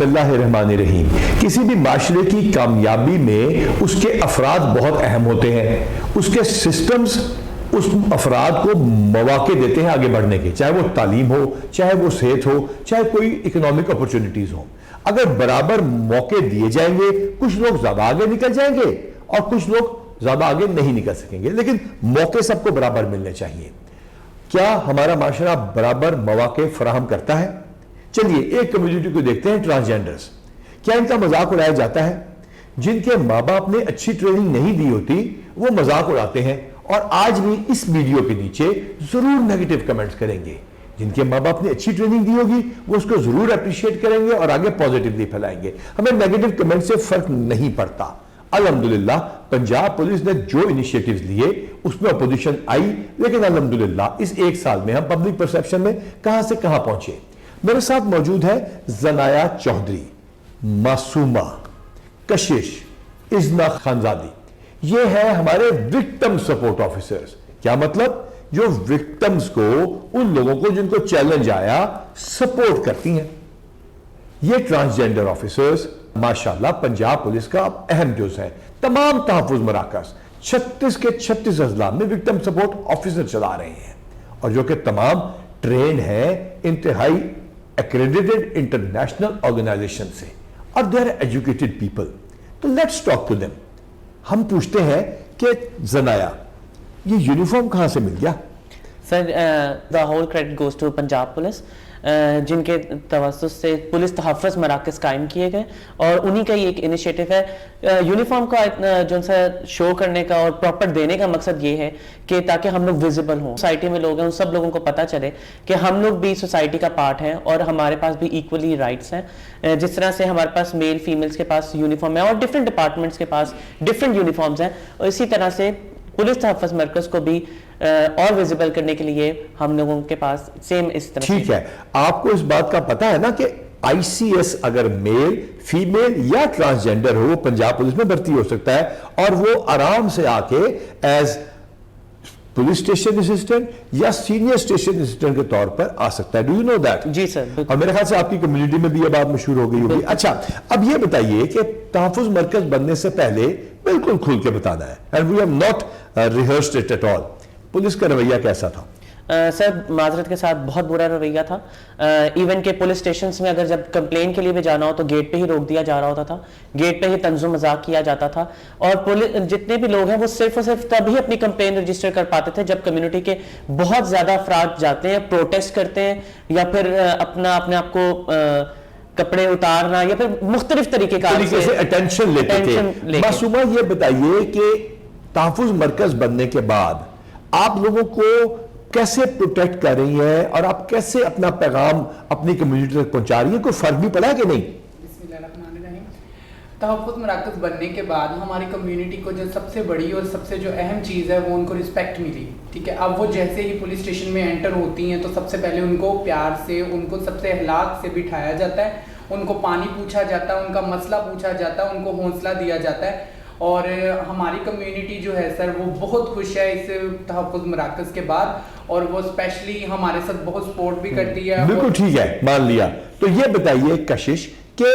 بسم اللہ الرحمن الرحیم. کسی بھی معاشرے کی کامیابی میں اس کے افراد بہت اہم ہوتے ہیں. اس کے سسٹمز اس افراد کو مواقع دیتے ہیں آگے بڑھنے کے, چاہے وہ تعلیم ہو, چاہے وہ صحت ہو, چاہے کوئی اکنامک اپرچونٹیز ہوں. اگر برابر موقع دیے جائیں گے, کچھ لوگ زیادہ آگے نکل جائیں گے اور کچھ لوگ زیادہ آگے نہیں نکل سکیں گے, لیکن موقع سب کو برابر ملنے چاہیے. کیا ہمارا معاشرہ برابر مواقع فراہم کرتا ہے؟ چلیے ایک کمیونٹی کو دیکھتے ہیں, ٹرانسجینڈرز. کیا ان کا مذاق اڑایا جاتا ہے؟ جن کے ماں باپ نے اچھی ٹریننگ نہیں دی ہوتی وہ مذاق اڑاتے ہیں, اور آج بھی اس ویڈیو کے نیچے ضرور نیگیٹو کمنٹس کریں گے. جن کے ماں باپ نے اچھی ٹریننگ دی ہوگی وہ اس کو ضرور اپریشیٹ کریں گے اور آگے پازیٹیولی پھیلائیں گے. ہمیں نیگیٹو کمنٹ سے فرق نہیں پڑتا. الحمدللہ پنجاب پولیس نے جو انیشیٹیوز لیے اس میں اپوزیشن آئی, لیکن الحمدللہ اس ایک سال میں ہم پبلک پرسیپشن میں کہاں سے کہاں پہنچے. میرے ساتھ موجود ہے زنایا چودھری, معصومہ, کشش, اذنا خانزادی. یہ ہے ہمارے وکٹم سپورٹ آفیسرز. کیا مطلب؟ جو وکٹمز کو, ان لوگوں کو جن کو چیلنج آیا, سپورٹ کرتی ہیں. یہ ٹرانسجینڈر آفیسرز ماشاءاللہ پنجاب پولیس کا اہم جز ہے. تمام تحفظ مراکز 36 کے 36 اضلاع میں وکٹم سپورٹ آفیسر چلا رہے ہیں, اور جو کہ تمام ٹرین ہیں انتہائی ایکریڈیٹڈ انٹرنیشنل آرگنائزیشن سے, اور دے آر ایجوکیٹڈ پیپل. تو لیٹس ٹاک ٹو دیم. ہم پوچھتے ہیں کہ زنایا, یہ یونیفارم کہاں سے مل گیا؟ Sir the whole credit goes to Punjab police, جن کے توسط سے پولیس تحفظ مراکز قائم کیے گئے, اور انہی کا یہ ایک انیشیٹو ہے. یونیفارم کا جو سا شو کرنے کا اور پراپر دینے کا مقصد یہ ہے کہ تاکہ ہم لوگ ویزیبل ہوں, سوسائٹی میں لوگ ہیں ان سب لوگوں کو پتہ چلے کہ ہم لوگ بھی سوسائٹی کا پارٹ ہیں اور ہمارے پاس بھی ایکولی رائٹس ہیں. جس طرح سے ہمارے پاس میل فیمیلز کے پاس یونیفارم ہے اور ڈفرینٹ ڈپارٹمنٹس کے پاس ڈفرینٹ یونیفارمز ہیں, اور اسی طرح سے پولیس تحفظ مرکز کو بھی اور ویزیبل کرنے کے لیے ہم لوگوں کے پاس سیم اس طرح. ٹھیک ہے, آپ کو اس بات کا پتہ ہے نا کہ آئی سی ایس اگر میل, فیمیل یا ٹرانسجینڈر ہو وہ پنجاب پولیس میں بھرتی ہو سکتا ہے, اور وہ آرام سے آ کے ایز پولیس اسٹیشن اسسٹنٹ یا سینئر اسٹیشن اسسٹنٹ کے طور پر آ سکتا ہے. Do you know that? جی سر. اور میرے خیال سے آپ کی کمیونٹی میں بھی یہ بات مشہور ہو گئی ہوگی. اچھا, اب یہ بتائیے کہ تحفظ مرکز بننے سے پہلے بالکل کھل کے بتانا ہے, and we have not rehearsed it at all, police کا رویہ کیسا تھا؟ سر معذرت کے ساتھ بہت برا رویہ تھا. ایون کہ پولیس اسٹیشنز میں اگر جب کمپلین کے لیے بھی جانا ہو تو گیٹ پہ ہی روک دیا جا رہا ہوتا تھا, گیٹ پہ ہی طنز و مذاق کیا جاتا تھا, اور جتنے بھی لوگ ہیں وہ صرف اور صرف تبھی اپنی کمپلین رجسٹر کر پاتے تھے جب کمیونٹی کے بہت زیادہ افراد جاتے ہیں, پروٹیسٹ کرتے ہیں, یا پھر اپنے آپ کو کپڑے اتارنا یا پھر مختلف طریقے سے اٹینشن لیتے تھے. معصومہ یہ بتائیے کہ تحفظ مرکز بننے کے بعد آپ لوگوں کو کیسے پروٹیکٹ کر رہی ہیں, اور آپ کیسے اپنا پیغام اپنی کمیونٹی تک پہنچا رہی ہیں؟ کوئی فرق بھی پڑا کہ نہیں؟ بسم اللہ الرحمن الرحیم. تحفظ مراکز بننے کے بعد ہماری کمیونٹی کو جو سب سے بڑی اور سب سے جو اہم چیز ہے وہ ان کو رسپیکٹ ملی. ٹھیک ہے, اب وہ جیسے ہی پولیس اسٹیشن میں انٹر ہوتی ہیں تو سب سے پہلے ان کو پیار سے, ان کو سب سے اخلاق سے بٹھایا جاتا ہے, ان کو پانی پوچھا جاتا ہے, ان کا مسئلہ پوچھا جاتا ہے, ان کو حوصلہ دیا جاتا ہے. اور ہماری کمیونٹی جو ہے سر وہ بہت خوش ہے اس تحفظ مراکز کے بعد, اور وہ اسپیشلی ہمارے ساتھ بہت سپورٹ بھی کرتی ہے. بالکل ٹھیک ہے, مان لیا. تو یہ بتائیے کشش کہ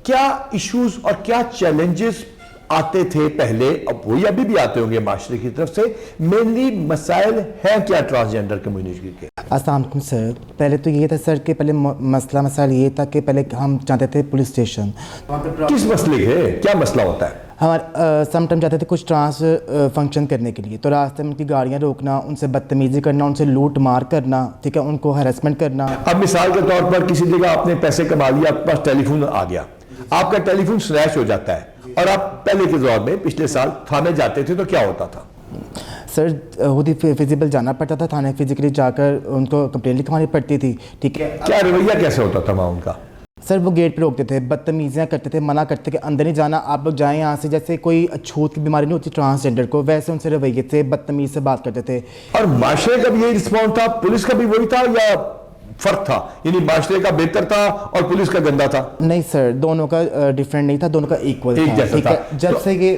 کیا ایشوز اور کیا چیلنجز آتے تھے پہلے, اب وہی ابھی بھی آتے ہوں گے معاشرے کی طرف سے, مینلی مسائل ہیں کیا ٹرانسجینڈر کمیونٹی کے؟ السلام علیکم سر. پہلے تو یہ تھا سر کہ پہلے مسئلہ یہ تھا کہ پہلے ہم چاہتے تھے پولیس اسٹیشن. کس مسئلے ہے, کیا مسئلہ ہوتا ہے؟ ہمارے سم ٹائم جاتے تھے کچھ ٹرانس فنکشن کرنے کے لیے, تو راستے میں ان کی گاڑیاں روکنا, ان سے بدتمیزی کرنا, ان سے لوٹ مار کرنا, ٹھیک ہے, ان کو ہراسمنٹ کرنا. اب مثال کے طور پر کسی جگہ آپ نے پیسے کما لیا, آپ کے پاس ٹیلی فون آ گیا, آپ کا ٹیلی فون سنیچ ہو جاتا ہے, اور آپ پہلے کے دور میں پچھلے سال تھانے جاتے تھے تو کیا ہوتا تھا؟ سر خود ہی فزیبل جانا پڑتا تھا تھانے, فزیکلی جا کر ان کو کمپلین لکھوانی پڑتی تھی. ٹھیک ہے, کیا رویہ کیسے ہوتا تھا وہاں ان کا؟ سر وہ گیٹ پہ روکتے تھے, بدتمیزیاں کرتے تھے, منع کرتے کہ اندر نہیں جانا, آپ لوگ جائیں یہاں سے. جیسے کوئی چھوت کی بیماری نہیں ہوتی ٹرانسجینڈر کو, ویسے ان سے رویے تھے, بدتمیز سے بات کرتے تھے. اور معاشرے کا بھی یہی رسپانس تھا, پولیس کا بھی وہی تھا, یا فرق تھا؟ یعنی معاشرے کا بہتر تھا اور پولیس کا گندا تھا؟ نہیں سر, دونوں کا ڈیفرنٹ نہیں تھا, دونوں کا ایکول تھا. ٹھیک ہے, جب سے یہ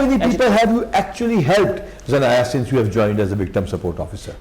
many people have you actually helped, Zanaya, since you have joined as a victim support officer?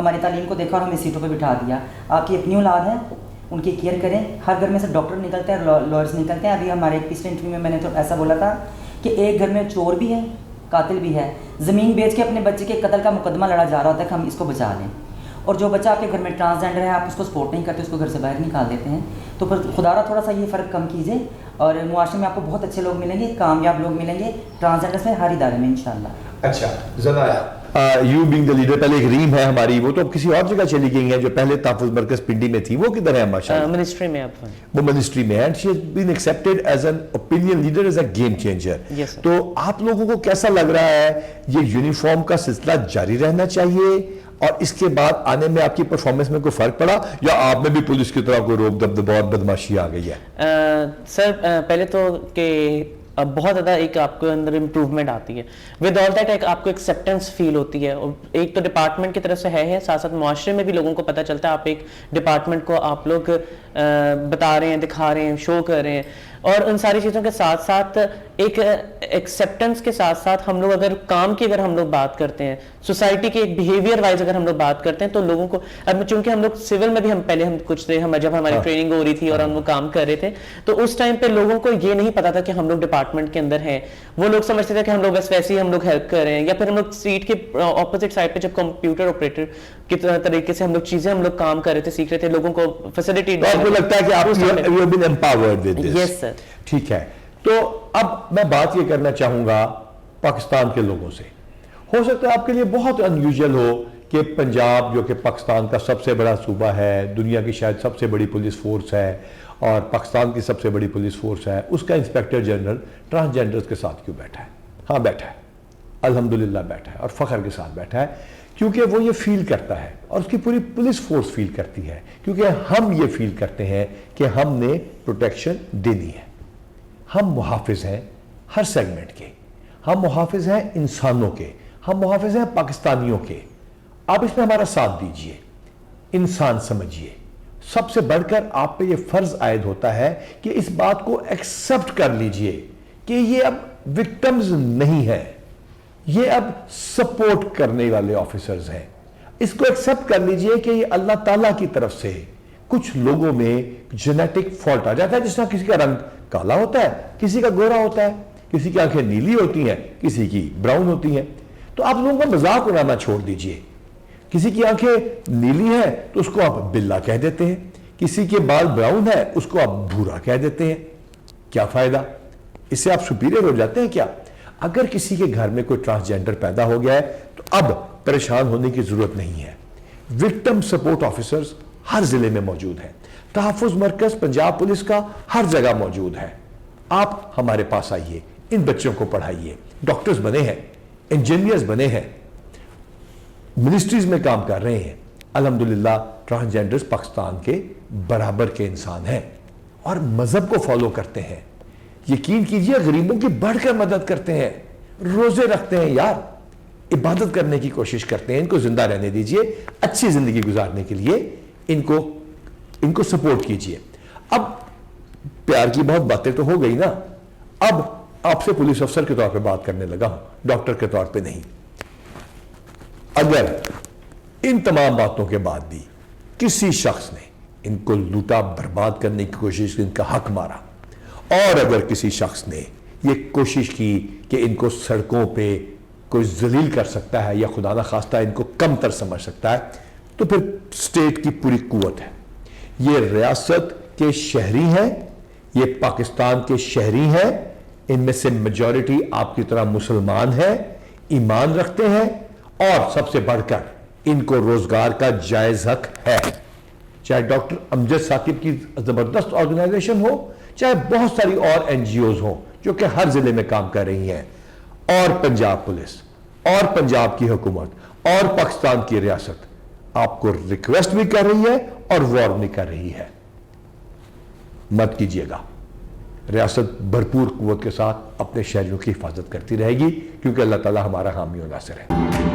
ہماری تعلیم کو دیکھا اور ہمیں سیٹوں پہ بٹھا دیا. آپ کی اپنی اولاد ہے, ان کی کیئر کریں. ہر گھر میں سے ڈاکٹر نکلتے ہیں, لائرس نکلتے ہیں. ابھی ہمارے ایک پچھلے انٹرویو میں نے تو ایسا بولا تھا کہ ایک گھر میں چور بھی ہے, قاتل بھی ہے, زمین بیچ کے اپنے بچے کے قتل کا مقدمہ لڑا جا رہا ہوتا ہے کہ ہم اس کو بچا لیں, اور جو بچہ آپ کے گھر میں ٹرانسجینڈر ہے آپ اس کو سپورٹ نہیں کرتے, اس کو گھر سے باہر نکال دیتے ہیں. تو پھر خدا را تھوڑا سا یہ فرق کم کیجیے, اور معاشرے میں آپ کو بہت اچھے لوگ ملیں گے, کامیاب لوگ ملیں گے ٹرانسجینڈرس میں ہر ادارے میں انشاءاللہ. اچھا زنایا, یو بینگ دا لیڈر, پہلے ایک ریم ہے ہماری, وہ تو کسی اور جگہ چلی گئی ہیں, جو پہلے تحفظ مرکز پنڈی میں تھی, وہ کدھر ہے ماشاءاللہ؟ منسٹری میں اب وہ منسٹری میں ہے, and she has been accepted as an opinion leader, as a game changer. Yes, sir. تو آپ لوگوں کو کیسا لگ رہا ہے, یہ یونیفارم کا سلسلہ جاری رہنا چاہیے, اور اس کے بعد آنے میں آپ کی پرفارمنس میں کوئی فرق پڑا, یا آپ میں بھی پولیس کی طرح کوئی روک دبدبہ اور بدماشی آ گئی ہے؟ سر پہلے تو کہ بہت زیادہ ایک آپ کو اندر امپروومنٹ آتی ہے, ود آل دیٹ ایک آپ کو ایکسیپٹنس فیل ہوتی ہے, ایک تو ڈپارٹمنٹ کی طرف سے ہے, ساتھ ساتھ معاشرے میں بھی لوگوں کو پتہ چلتا ہے آپ ایک ڈپارٹمنٹ کو آپ لوگ بتا رہے ہیں, دکھا رہے ہیں, شو کر رہے ہیں. اور ان ساری چیزوں کے ساتھ ساتھ ایک ایکسیپٹنس کے ساتھ ساتھ ہم لوگ اگر کام کی اگر ہم لوگ بات کرتے ہیں, سوسائٹی کے ایک بیہیویئر وائز اگر ہم لوگ بات کرتے ہیں, تو لوگوں کو اب چونکہ ہم لوگ سول میں بھی ہم پہلے ہم کچھ تھے, ہم جب ہماری ٹریننگ ہو رہی تھی اور ہم وہ کام کر رہے تھے, تو اس ٹائم پہ لوگوں کو یہ نہیں پتا تھا کہ ہم لوگ ڈپارٹمنٹ کے اندر ہیں. وہ لوگ سمجھتے تھے کہ ہم لوگ بس ویسے ہی ہم لوگ ہیلپ کر رہے ہیں, یا پھر ہم لوگ سیٹ کے اپوزٹ سائڈ پہ جب کمپیوٹر آپریٹر کی طریقے سے ہم لوگ چیزیں ہم لوگ کام کر رہے تھے, سیکھ رہے تھے, لوگوں کو فیسلٹی. آپ کو لگتا ہے کہ آپ you have been empowered with this? Yes sir. ٹھیک ہے, تو اب میں بات یہ کرنا چاہوں گا پاکستان کے لوگوں سے. ہو سکتا ہے آپ کے لیے بہت انیوژل ہو کہ پنجاب, جو کہ پاکستان کا سب سے بڑا صوبہ ہے, دنیا کی شاید سب سے بڑی پولیس فورس ہے, اور پاکستان کی سب سے بڑی پولیس فورس ہے, اس کا انسپیکٹر جنرل ٹرانسجینڈرز کے ساتھ کیوں بیٹھا ہے؟ ہاں بیٹھا ہے, الحمدللہ بیٹھا ہے, اور فخر کے ساتھ بیٹھا ہے, کیونکہ وہ یہ فیل کرتا ہے, اور اس کی پوری پولیس فورس فیل کرتی ہے, کیونکہ ہم یہ فیل کرتے ہیں کہ ہم نے پروٹیکشن دینی ہے. ہم محافظ ہیں ہر سیگمنٹ کے, ہم محافظ ہیں انسانوں کے, ہم محافظ ہیں پاکستانیوں کے. آپ اس میں ہمارا ساتھ دیجئے, انسان سمجھیے. سب سے بڑھ کر آپ پہ یہ فرض عائد ہوتا ہے کہ اس بات کو ایکسپٹ کر لیجئے کہ یہ اب وکٹمز نہیں ہیں, یہ اب سپورٹ کرنے والے آفیسرز ہیں. اس کو ایکسپٹ کر لیجئے کہ یہ اللہ تعالیٰ کی طرف سے کچھ لوگوں میں جینیٹک فالٹ آ جاتا ہے, جس طرح کسی کا رنگ کالا ہوتا ہے, کسی کا گورا ہوتا ہے, کسی کی آنکھیں نیلی ہوتی ہیں, کسی کی براؤن ہوتی ہیں. تو آپ لوگوں کو مذاق اڑانا چھوڑ دیجئے. کسی کی آنکھیں نیلی ہیں تو اس کو آپ بلا کہہ دیتے ہیں, کسی کے بال براؤن ہے اس کو آپ بھورا کہہ دیتے ہیں. کیا فائدہ؟ اس سے آپ سپیریئر ہو جاتے ہیں کیا؟ اگر کسی کے گھر میں کوئی ٹرانسجینڈر پیدا ہو گیا ہے تو اب پریشان ہونے کی ضرورت نہیں ہے. وکٹم سپورٹ آفیسرز ہر ضلع میں موجود ہیں, تحفظ مرکز پنجاب پولیس کا ہر جگہ موجود ہے. آپ ہمارے پاس آئیے, ان بچوں کو پڑھائیے. ڈاکٹرز بنے ہیں, انجینئرز بنے ہیں, منسٹریز میں کام کر رہے ہیں. الحمدللہ ٹرانسجینڈرز پاکستان کے برابر کے انسان ہیں اور مذہب کو فالو کرتے ہیں. یقین کیجئے غریبوں کی بڑھ کر مدد کرتے ہیں, روزے رکھتے ہیں یار, عبادت کرنے کی کوشش کرتے ہیں. ان کو زندہ رہنے دیجئے, اچھی زندگی گزارنے کے لیے ان کو سپورٹ کیجئے. اب پیار کی بہت باتیں تو ہو گئی نا, اب آپ سے پولیس افسر کے طور پہ بات کرنے لگا ہوں, ڈاکٹر کے طور پہ نہیں. اگر ان تمام باتوں کے بعد بھی کسی شخص نے ان کو لوٹا, برباد کرنے کی کوشش کی, ان کا حق مارا, اور اگر کسی شخص نے یہ کوشش کی کہ ان کو سڑکوں پہ کوئی ذلیل کر سکتا ہے یا خدا نہ خواستہ ان کو کم تر سمجھ سکتا ہے, تو پھر اسٹیٹ کی پوری قوت ہے. یہ ریاست کے شہری ہیں, یہ پاکستان کے شہری ہیں, ان میں سے میجورٹی آپ کی طرح مسلمان ہیں, ایمان رکھتے ہیں, اور سب سے بڑھ کر ان کو روزگار کا جائز حق ہے. چاہے ڈاکٹر امجد ثاقب کی زبردست آرگنائزیشن ہو, چاہے بہت ساری اور این جی اوز ہوں جو کہ ہر ضلع میں کام کر رہی ہیں, اور پنجاب پولیس اور پنجاب کی حکومت اور پاکستان کی ریاست آپ کو ریکویسٹ بھی کر رہی ہے اور وارن بھی کر رہی ہے. مت کیجئے گا. ریاست بھرپور قوت کے ساتھ اپنے شہریوں کی حفاظت کرتی رہے گی, کیونکہ اللہ تعالی ہمارا حامی و ناصر ہے.